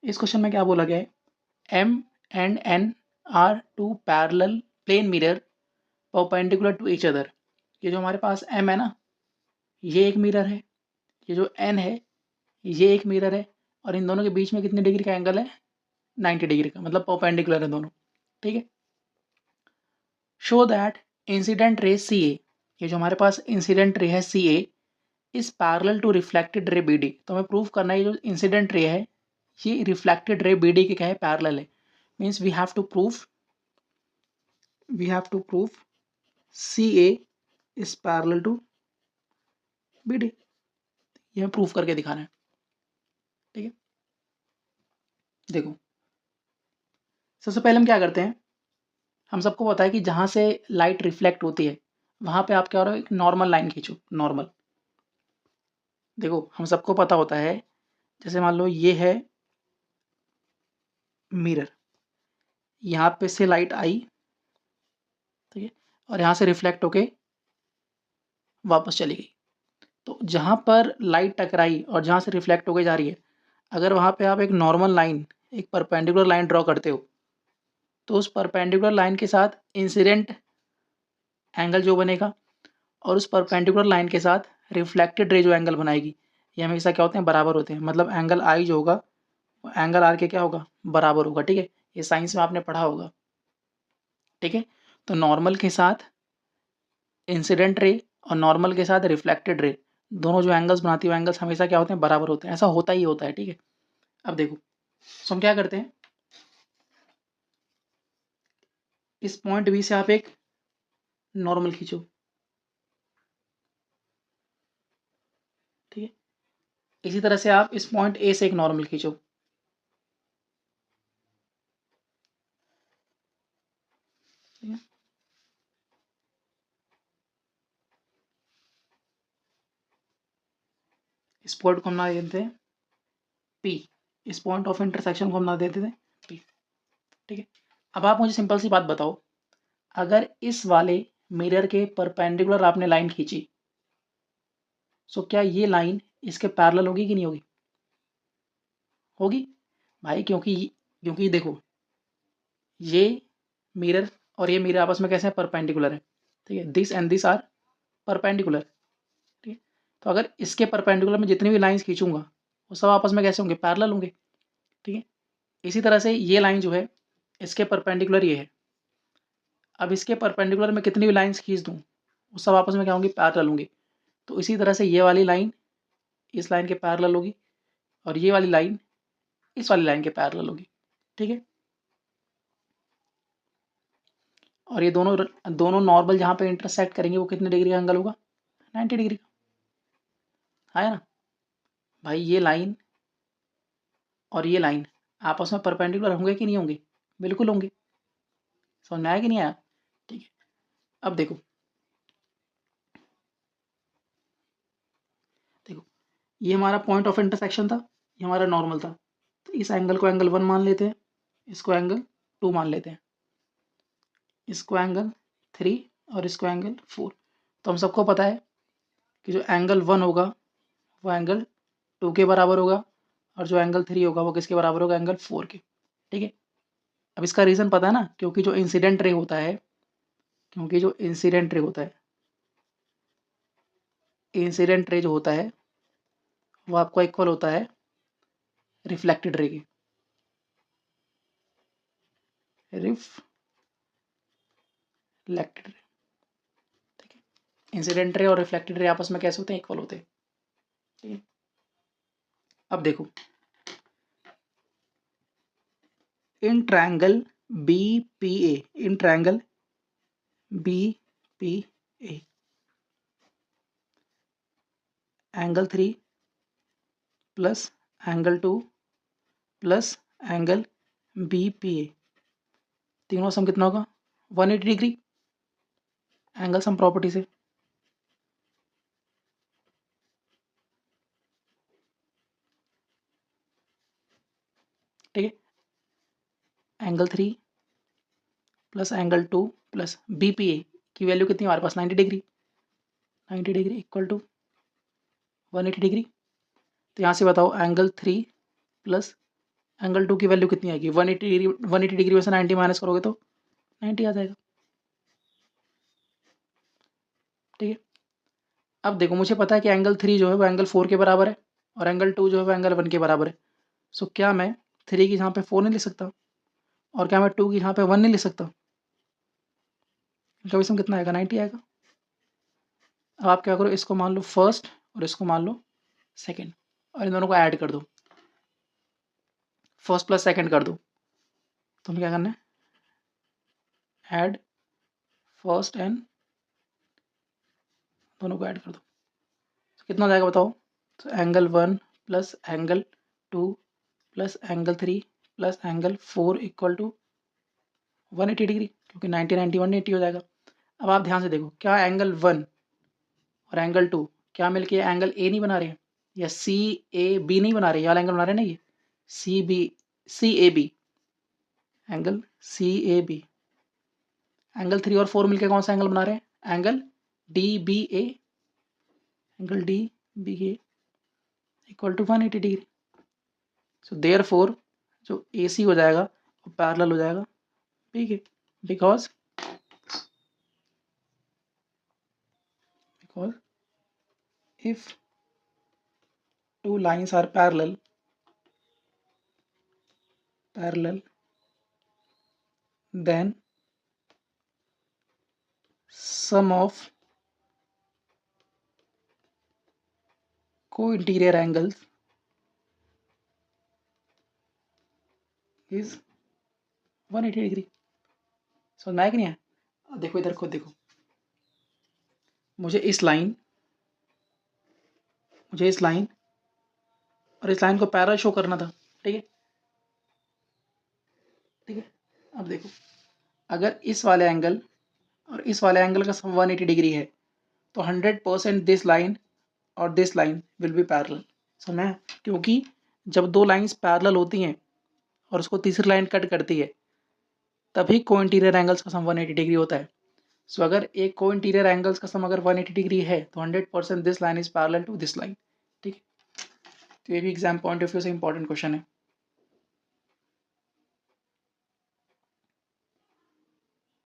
इस क्वेश्चन में क्या बोला गया है, M and N are two parallel plane mirror perpendicular to each other। ये जो हमारे पास M है ना, ये एक मिरर है, ये जो N है ये एक मिरर है, और इन दोनों के बीच में कितने डिग्री का एंगल है, 90 डिग्री का, मतलब परपेंडिकुलर है दोनों। ठीक है। शो दैट इंसिडेंट रे सी ए, ये जो हमारे पास इंसिडेंट रे है C A is parallel to reflected ray B D. तो हमें प्रूव करना है ये जो इंसिडेंट रे है ये रिफ्लेक्टेड रे बी डी के क्या है, पैरेलल है। Means we have to prove C A is parallel to B D. ये हमें प्रूव करके दिखाना है। ठीक है। देखो, सबसे पहले हम क्या करते हैं, हम सबको पता है कि जहाँ से लाइट रिफ्लेक्ट होती है वहाँ पे आप क्या करो, एक नॉर्मल लाइन खींचो, नॉर्मल। देखो हम सबको पता होता है, जैसे मान लो ये है मिरर, यहाँ पे से लाइट आई, ठीक है, और यहाँ से रिफ्लेक्ट होके वापस चली गई। तो जहाँ पर लाइट टकराई और जहाँ से रिफ्लेक्ट होके जा रही है, अगर वहाँ पे आप एक नॉर्मल लाइन, एक परपेंडिकुलर लाइन ड्रॉ करते हो, तो उस परपेंडिकुलर लाइन के साथ इंसिडेंट एंगल जो बनेगा और उस परपेंडिकुलर लाइन के साथ रिफ्लेक्टेड रे जो एंगल बनाएगी, ये हमेशा क्या होते हैं, बराबर होते हैं। मतलब एंगल आई जो होगा वो एंगल आर के क्या होगा, बराबर होगा। ठीक है, ये साइंस में आपने पढ़ा होगा। ठीक है, तो नॉर्मल के साथ इंसिडेंट रे और नॉर्मल के साथ रिफ्लेक्टेड रे, दोनों जो एंगल्स बनाती है वो एंगल्स हमेशा क्या होते हैं, बराबर होते हैं। ऐसा होता ही होता है। ठीक है, अब देखो, तो हम क्या करते हैं, इस पॉइंट बी से आप एक नॉर्मल खींचो। ठीक है, इसी तरह से आप इस पॉइंट ए से एक नॉर्मल खींचो। ठीक है, इस पॉइंट को हम ना देते हैं पी, इस पॉइंट ऑफ इंटरसेक्शन को हम ना देते थे पी। ठीक है, अब आप मुझे सिंपल सी बात बताओ, अगर इस वाले मिरर के परपेंडिकुलर आपने लाइन खींची, सो क्या ये लाइन इसके पैरेलल होगी कि नहीं होगी, होगी भाई, क्योंकि क्योंकि देखो ये मिरर और ये मिरर आपस में कैसे हैं, परपेंडिकुलर है। ठीक है, this and this are perpendicular. ठीक है, तो अगर इसके परपेंडिकुलर में जितनी भी लाइंस खींचूंगा वो सब आपस में कैसे होंगे, पैरेलल होंगे। ठीक है, इसी तरह से ये लाइन जो है इसके परपेंडिकुलर ये है, अब इसके परपेंडिकुलर में कितनी भी लाइंस खींच दूँ वो सब आपस में क्या होंगी, पैरेलल होंगी। तो इसी तरह से ये वाली लाइन इस लाइन के पैरेलल होगी और ये वाली लाइन इस वाली लाइन के पैरेलल होगी। ठीक है, और ये दोनों दोनों नॉर्मल जहाँ पे इंटरसेक्ट करेंगे वो कितने डिग्री का एंगल होगा, 90 डिग्री का, है ना भाई। ये लाइन और ये लाइन आपस में परपेंडिकुलर होंगे कि नहीं होंगे, बिल्कुल होंगे। समझ में आया कि नहीं आया। ठीक है, अब देखो, देखो ये हमारा पॉइंट ऑफ इंटरसेक्शन था, ये हमारा नॉर्मल था। तो इस एंगल को एंगल 1 मान लेते हैं, इसको एंगल 2 मान लेते हैं, इसको एंगल 3 और इसको एंगल 4। तो हम सबको पता है कि जो एंगल 1 होगा वो एंगल 2 के बराबर होगा और जो एंगल 3 होगा वो किसके बराबर होगा, एंगल 4 के। ठीक है, अब इसका रीज़न पता है ना, क्योंकि जो इंसिडेंट रे होता है, क्योंकि जो इंसिडेंट रे होता है, इंसिडेंट रे जो होता है वो आपको इक्वल होता है रिफ्लेक्टेड रे के। रिफ्लेक्टेड रे, ठीक है, इंसिडेंट रे और रिफ्लेक्टेड रे आपस में कैसे होते हैं, इक्वल होते हैं। ठीक है, अब देखो, in triangle B P A, in triangle B P A, angle 3 plus angle 2 plus angle B P A, तीनों सम कितना होगा, 180 डिग्री, एंगल सम प्रॉपर्टी से। ठीक है, angle 3 plus angle 2 plus B P A की वैल्यू कितनी हमारे पास, 90 degree, 90 degree equal to 180 degree. तो यहाँ से बताओ एंगल 3 प्लस एंगल 2 की वैल्यू कितनी आएगी, 180 डिग्री में से 90 माइनस करोगे तो 90 आ जाएगा। ठीक है, अब देखो मुझे पता है कि एंगल 3 जो है वो एंगल 4 के बराबर है और एंगल 2 जो है वो एंगल 1 के बराबर है। सो क्या मैं 3 की यहाँ पे 4 नहीं लिख सकता और क्या मैं 2 की यहाँ पे 1 नहीं लिख सकता? इनका विषम कितना आएगा, 90 आएगा। अब आप क्या करो, इसको मान लो फर्स्ट और इसको मान लो सेकेंड और इन दोनों को ऐड कर दो, फर्स्ट प्लस सेकेंड कर दो। तो हमें क्या करना है, ऐड फर्स्ट एंड दोनों को ऐड कर दो। तो कितना हो जाएगा बताओ? तो angle 1 plus angle 2 plus angle 3 plus angle 4 equal to 180 degree, क्योंकि 90 90 180 हो जाएगा। अब आप ध्यान से देखो, क्या एंगल 1 और एंगल 2 क्या मिलके एंगल ए नहीं बना रहे हैं, या सी ए बी नहीं बना रहे, ये वाला एंगल बना रहे हैं ना, ये C A B, angle C A B. Angle 3 और 4 मिलके कौन सा एंगल बना रहे हैं, angle D B A, angle D B A equal to 180 degree. So therefore जो ए सी हो जाएगा वो पैरेलल हो जाएगा, ठीक है, because if two lines are parallel then sum of co-interior angles is 180 degree. समझ में आया कि नहीं है? देखो इधर खुद देखो, मुझे इस लाइन और इस लाइन को पैरेलल शो करना था, ठीक है, ठीक है। अब देखो, अगर इस वाले एंगल और इस वाले एंगल का सम 180 डिग्री है तो 100% दिस लाइन और this line will be parallel. समझ में? क्योंकि जब दो लाइंस पैरेलल होती हैं और उसको तीसरी लाइन कट करती है तभी को इंटीरियर एंगल्स का सम 180 डिग्री होता है। सो अगर एक को इंटीरियर एंगल्स का सम अगर 180 डिग्री है तो 100% this line is parallel to this line, ठीक है। तो ये भी एग्जाम पॉइंट ऑफ व्यू से इंपॉर्टेंट क्वेश्चन है।